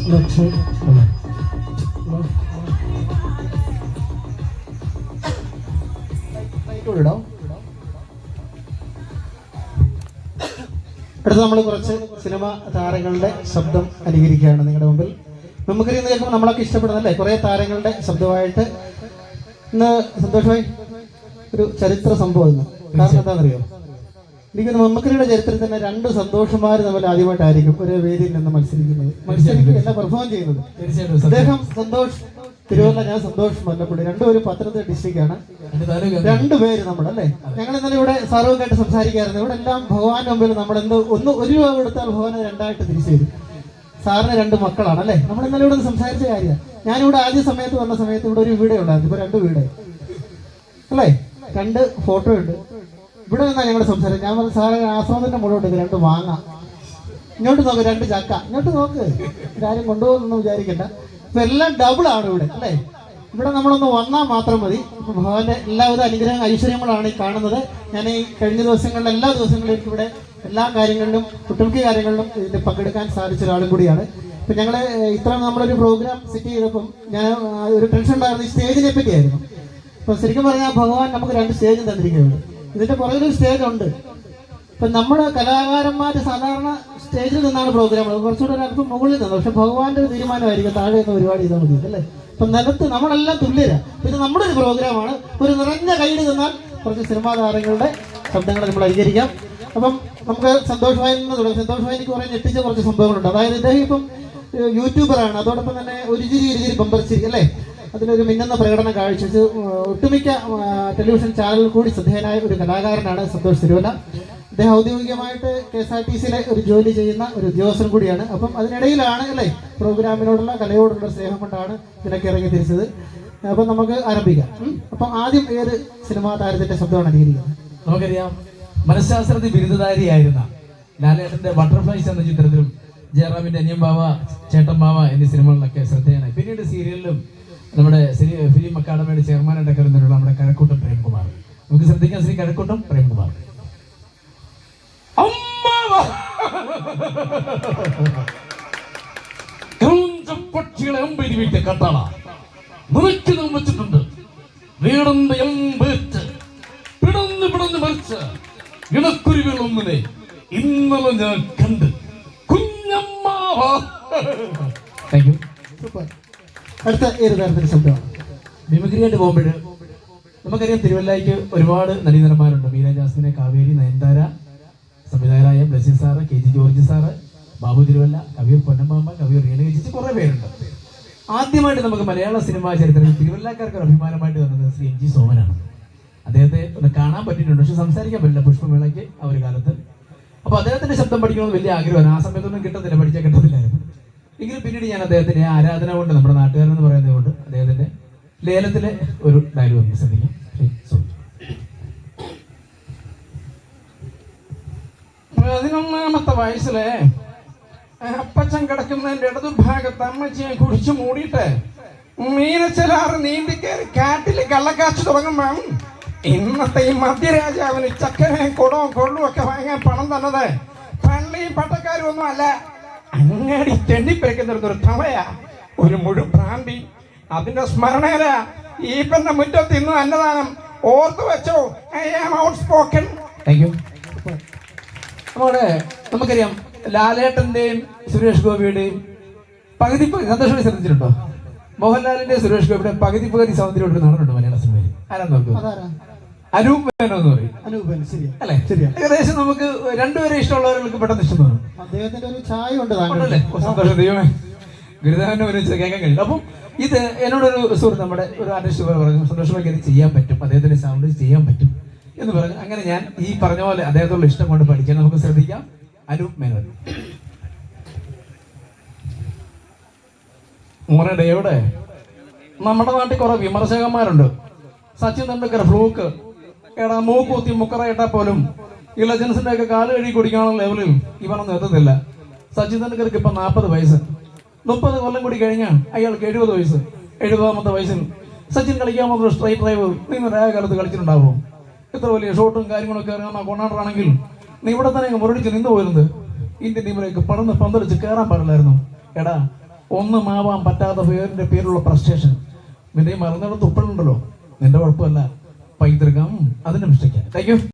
അടുത്ത നമ്മൾ കുറച്ച് സിനിമ താരങ്ങളുടെ ശബ്ദം അനുകരിക്കുകയാണ് നിങ്ങളുടെ മുമ്പിൽ. നമുക്ക് ഇന്ന് കേൾക്കുമ്പോൾ നമ്മളൊക്കെ ഇഷ്ടപ്പെടുന്നല്ലേ കുറേ താരങ്ങളുടെ ശബ്ദമായിട്ട്. ഇന്ന് സന്തോഷമായി ഒരു ചരിത്ര സംഭവം ഇന്ന്. കാരണം എന്താണെന്നറിയോ, എനിക്ക് മമ്മൂക്കയുടെ ചരിത്രത്തിൽ തന്നെ രണ്ട് സന്തോഷന്മാർ തമ്മിൽ ആദ്യമായിട്ടായിരിക്കും ഒരു വേദിയിൽ നിന്ന് മത്സരിക്കുക പെർഫോം ചെയ്യുന്നത്. അദ്ദേഹം സന്തോഷ് തിരുവല്ല, ഞാൻ സന്തോഷ് മല്ലപ്പള്ളി, രണ്ടുപേരും പത്തനംതിട്ട ഡിസ്ട്രിക്റ്റാണ്. രണ്ടുപേര് നമ്മളല്ലേ. ഞങ്ങൾ ഇന്നലെ ഇവിടെ സാറുമായിട്ട് സംസാരിക്കാറുണ്ട്. ഇവിടെ എല്ലാം ഭഗവാന്റെ മുമ്പിൽ നമ്മൾ ഒരു രൂപ കൊടുത്താൽ ഭഗവാനെ രണ്ടായിട്ട് തിരിച്ചു തരും. സാറിന് രണ്ട് മക്കളാണ് അല്ലേ. നമ്മൾ ഇന്നലെ ഇവിടെ സംസാരിച്ച കാര്യമാണ്. ഞാനിവിടെ ആദ്യ സമയത്ത് വന്ന സമയത്ത് ഇവിടെ ഒരു വീടേ ഉണ്ടായിരുന്നു, ഇപ്പൊ രണ്ട് വീടേ അല്ലേ. രണ്ട് ഫോട്ടോ ഉണ്ട്. ഇവിടെ നിന്നാ ഞങ്ങളുടെ സംസാരം. ഞാൻ പറഞ്ഞ സാറെ ആശ്രമത്തിന്റെ മുകളിലോട്ട് രണ്ട് മാങ്ങ, ഇങ്ങോട്ട് നോക്ക് രണ്ട് ചക്ക, ഇങ്ങോട്ട് നോക്ക്, ഇതാരും കൊണ്ടുപോകുന്നു വിചാരിക്കണ്ട. ഇപ്പൊ എല്ലാം ഡബിൾ ആണ് ഇവിടെ അല്ലേ. ഇവിടെ നമ്മളൊന്ന് വന്നാൽ മാത്രം മതി. ഭഗവാന്റെ എല്ലാവിധ അനുഗ്രഹം ഐശ്വര്യങ്ങളാണ് ഈ കാണുന്നത്. ഞാൻ ഈ കഴിഞ്ഞ ദിവസങ്ങളിലും എല്ലാ ദിവസങ്ങളിലും എനിക്കിവിടെ എല്ലാ കാര്യങ്ങളിലും ഒട്ടുമിക്ക കാര്യങ്ങളിലും ഇതിൽ പങ്കെടുക്കാൻ സാധിച്ച ഒരാളും കൂടിയാണ്. ഇപ്പം ഞങ്ങൾ ഇത്ര നമ്മളൊരു പ്രോഗ്രാം സെറ്റ് ചെയ്തപ്പം ഞാൻ ഒരു ടെൻഷൻ ഉണ്ടായിരുന്ന ഈ സ്റ്റേജിനെ പറ്റിയായിരുന്നു. അപ്പം ശരിക്കും പറഞ്ഞാൽ ഭഗവാൻ നമുക്ക് രണ്ട് സ്റ്റേജും തന്നിരിക്കുകയുള്ളൂ. ഇതിൻ്റെ പുറകിലൊരു സ്റ്റേജ് ഉണ്ട്. ഇപ്പം നമ്മുടെ കലാകാരന്മാർ സാധാരണ സ്റ്റേജിൽ നിന്നാണ് പ്രോഗ്രാം, കുറച്ചുകൂടെ ഒരല്പം മുകളിൽ നിന്ന്. പക്ഷെ ഭഗവാന്റെ ഒരു തീരുമാനമായിരിക്കും താഴെ നിന്ന് ഒരുപാട് ചെയ്താൽ മതി അല്ലേ. അപ്പം നിലത്ത് നമ്മളെല്ലാം തുല്യരാണ്. പിന്നെ നമ്മുടെ ഒരു പ്രോഗ്രാമാണ്. ഒരു നിറഞ്ഞ കൈയ്യടി നിന്നാൽ കുറച്ച് സിനിമാ താരങ്ങളുടെ ശബ്ദങ്ങൾ നമ്മൾ അനുകരിക്കാം. അപ്പം നമുക്ക് സന്തോഷമായി നിന്ന് തുടങ്ങും. സന്തോഷമായി എനിക്ക് കുറേ ഞെട്ടിച്ച കുറച്ച് സംഭവങ്ങളുണ്ട്. അതായത് ഇദ്ദേഹം ഇപ്പം യൂട്യൂബറാണ്, അതോടൊപ്പം തന്നെ ഒരു ചിരി ബമ്പർച്ചിരി അല്ലേ, അതിലൊരു മിന്നുന്ന പ്രകടനം കാഴ്ചവെച്ച് ഒട്ടുമിക്ക ടെലിവിഷൻ ചാനലിൽ കൂടി ശ്രദ്ധേയനായ ഒരു കലാകാരനാണ് സന്തോഷ് തിരുവല്ല. അദ്ദേഹം ഔദ്യോഗികമായിട്ട് KSRTCയിലെ ഒരു ജോലി ചെയ്യുന്ന ഒരു ഉദ്യോഗസ്ഥൻ കൂടിയാണ്. അപ്പം അതിനിടയിലാണ് അല്ലേ പ്രോഗ്രാമിനോടുള്ള കലയോടുള്ള സ്നേഹം കൊണ്ടാണ് ഇതിനൊക്കെ ഇറങ്ങി തിരിച്ചത്. അപ്പം നമുക്ക് ആരംഭിക്കാം. അപ്പം ആദ്യം ഏത് സിനിമാ താരത്തിന്റെ ശബ്ദമാണ് അനുകരിക്കുന്നത്? നമുക്കറിയാം, മനഃശാസ്ത്രത്തിൽ ബിരുദധാരിയായിരുന്ന ലാലേട്ടന്റെ ബട്ടർഫ്ലൈസ് എന്ന ചിത്രത്തിലും ജയറാമിന്റെ അനിയൻ ബാവ, ചേട്ടൻ ബാവ എന്നീ സിനിമകളിലൊക്കെ ശ്രദ്ധേയനായി. പിന്നീട് സീരിയലിലും നമ്മുടെ ഫിലിം അക്കാദമിയുടെ ചെയർമാനായിട്ടൊക്കെ വരുന്നതിനുള്ള നമ്മുടെ കഴക്കൂട്ടം പ്രേംകുമാർ. നമുക്ക് ശ്രദ്ധിക്കാം, ശ്രീ കഴക്കൂട്ടം പ്രേംകുമാർ. പക്ഷികളെ അമ്പരി വീട്ടെ കട്ടാള നിറയ്ക്ക് നിർമ്മിച്ചിട്ടുണ്ട്. വീടന്റെ എമ്പേറ്റ് പിടന്ന് മരിച്ച ഇണക്കുരുവികൾ ഒന്നിനെ ഇന്നലെ ഞാൻ കണ്ട്. കുഞ്ഞമ്മാവ. Thank you. അടുത്ത ഏത് തരത്തിന്റെ ശബ്ദമാണ്? മിമിക്രിയായിട്ട് പോകുമ്പോൾ നമുക്കറിയാം തിരുവല്ലയ്ക്ക് ഒരുപാട് നടീനടന്മാരുണ്ട്. മീര ജാസ്മിനെ, കാവേരി, നയൻതാര, സംവിധായകരായ Blessy sir, KG George sir, Babu Thiruvalla, Kaviyoor പൊന്നമ്മാമ്മ, കവിയൂർ രേണുക ചേച്ചി, കുറേ പേരുണ്ട്. ആദ്യമായിട്ട് നമുക്ക് മലയാള സിനിമാ ചരിത്രത്തിൽ തിരുവല്ലക്കാർക്ക് ഒരു അഭിമാനമായിട്ട് വന്നത് ശ്രീ MG സോമനാണ്. അദ്ദേഹത്തെ ഒന്ന് കാണാൻ പറ്റിയിട്ടുണ്ട്, പക്ഷെ സംസാരിക്കാൻ പറ്റില്ല പുഷ്പമേളയ്ക്ക് ആ ഒരു കാലത്ത്. അപ്പോൾ അദ്ദേഹത്തിന്റെ ശബ്ദം പഠിക്കണമെന്ന് വലിയ ആഗ്രഹമാണ്. ആ സമയത്തൊന്നും കിട്ടത്തില്ല, പഠിച്ചാൽ കിട്ടത്തില്ലായിരുന്നു. എങ്കിലും പിന്നീട് ഞാൻ അദ്ദേഹത്തിന്റെ ആരാധന കൊണ്ട്, നമ്മുടെ നാട്ടുകാരെന്ന് പറയുന്നത് കൊണ്ട് അദ്ദേഹത്തിന്റെ ലേലത്തിലെ ഒരു ഡയലോഗ് ശ്രദ്ധിക്കാം. 11ാമത്തെ വയസ്സിലെ അപ്പച്ചൻ കിടക്കുന്നതിന്റെ ഇടതുഭാഗത്ത് അമ്മച്ചിയെ കുടിച്ചു മൂടിയിട്ട് മീനച്ചലാറ് നീന്തിക്കയറി കാട്ടിൽ കള്ളക്കാച്ചു തുടങ്ങുമ്പം ഇന്നത്തെ ഈ മധ്യരാജാവിന് ചക്കരയും കുടവും കൊള്ളും ഒക്കെ വാങ്ങാൻ പണം തന്നത് പള്ളിയും പട്ടക്കാരും ഒന്നും അല്ല, അങ്ങാടി തെണ്ടിപ്പിരക്കുന്നിരുന്നൊരു തവയാ, ഒരു മുഴുപ്രാന്തി. അതിന്റെ സ്മരണയില ഈ പെണ്ണ മുറ്റത്ത് ഇന്ന് അന്നദാനം. ഓർത്തു വെച്ചോ, I am outspoken. Thank you. നമ്മുടെ നമുക്കറിയാം ലാലേട്ടന്റെയും സുരേഷ് ഗോപിയുടെയും പകുതി സന്തോഷമായി ശ്രദ്ധിച്ചിട്ടുണ്ടോ? മോഹൻലാലിന്റെ സുരേഷ് ഗോപിയുടെ പകുതി സൗന്ദര്യം ഒരു നടനുണ്ട് മലയാള സിനിമയിൽ. ആരാന്ന് നോക്കുക? അനൂപ് മേനോൻ എന്ന് പറയും അല്ലെ. ഏകദേശം നമുക്ക് രണ്ടുപേരെ ഇഷ്ടമുള്ളവർക്ക് പെട്ടെന്ന് ഇഷ്ടം തോന്നും. അദ്ദേഹത്തിന്റെ ഒരു ചായ ഉണ്ട് സന്തോഷം. ദൈവമേ, ഗുരുദേവനെ ഒരുമിച്ച് കേൾക്കാൻ കഴിയും. അപ്പം ഇത് എന്നോടൊരു സുഹൃത്ത്, നമ്മുടെ ഒരു ആർട്ടിസ്റ്റ് പറഞ്ഞു, സന്തോഷമായി ഇത് ചെയ്യാൻ പറ്റും, അദ്ദേഹത്തിന്റെ സൗണ്ട് ചെയ്യാൻ പറ്റും എന്ന് പറഞ്ഞു. അങ്ങനെ ഞാൻ ഈ പറഞ്ഞ പോലെ അദ്ദേഹത്തോടുള്ള ഇഷ്ടം കൊണ്ട് പഠിക്കാൻ നമുക്ക് ശ്രദ്ധിക്കാം. അനൂപ് മേനോൻ. മോനെ എവിടെ? നമ്മുടെ നാട്ടിൽ കുറെ വിമർശകന്മാരുണ്ട്. സച്ചിൻ തെണ്ടുൽക്കർ ഫ്ലൂക്ക്, എടാ മൂക്കൂത്തി മുക്കറ ഇട്ടാൽ പോലും ഈ ലെജൻസിന്റെ ഒക്കെ കാല് കഴുകി കുടിക്കാനുള്ള ലെവലിൽ ഇവനൊന്നും എത്തുന്നില്ല. സച്ചിൻ തെണ്ടുൽക്കർക്ക് ഇപ്പൊ 40 വയസ്സ്. 30 കൊല്ലം കൂടി കഴിഞ്ഞാൽ അയാൾക്ക് 70 വയസ്സ്. 70ാമത്തെ വയസ്സിൽ സച്ചിൻ കളിക്കാൻ മാത്രം സ്ട്രൈറ്റ് ഡ്രൈവ് നിങ്ങൾ ആ കാലത്ത് കളിച്ചിട്ടുണ്ടാവും. ഇത്ര വലിയ ഷോട്ടും കാര്യങ്ങളൊക്കെ ഇറങ്ങുന്ന കൊണ്ടാടാണെങ്കിൽ നീ ഇവിടെ തന്നെ മുരടിച്ച് നിന്ന് പോയിരുന്നത് ഇന്ത്യൻ ടീമിലേക്ക് പടന്ന് പന്തടിച്ച് കയറാൻ പാടില്ലായിരുന്നു. എടാ ഒന്നും ആവാൻ പറ്റാത്ത പേരുള്ള ഫ്രസ്ട്രേഷൻ. നിന്റെ മറന്നിടത്ത് ഉപ്പുണ്ടല്ലോ, നിന്റെ കുഴപ്പമല്ല, പൈതൃകം അതിന്റെ മിസ്റ്റേക്ക്. Thank you.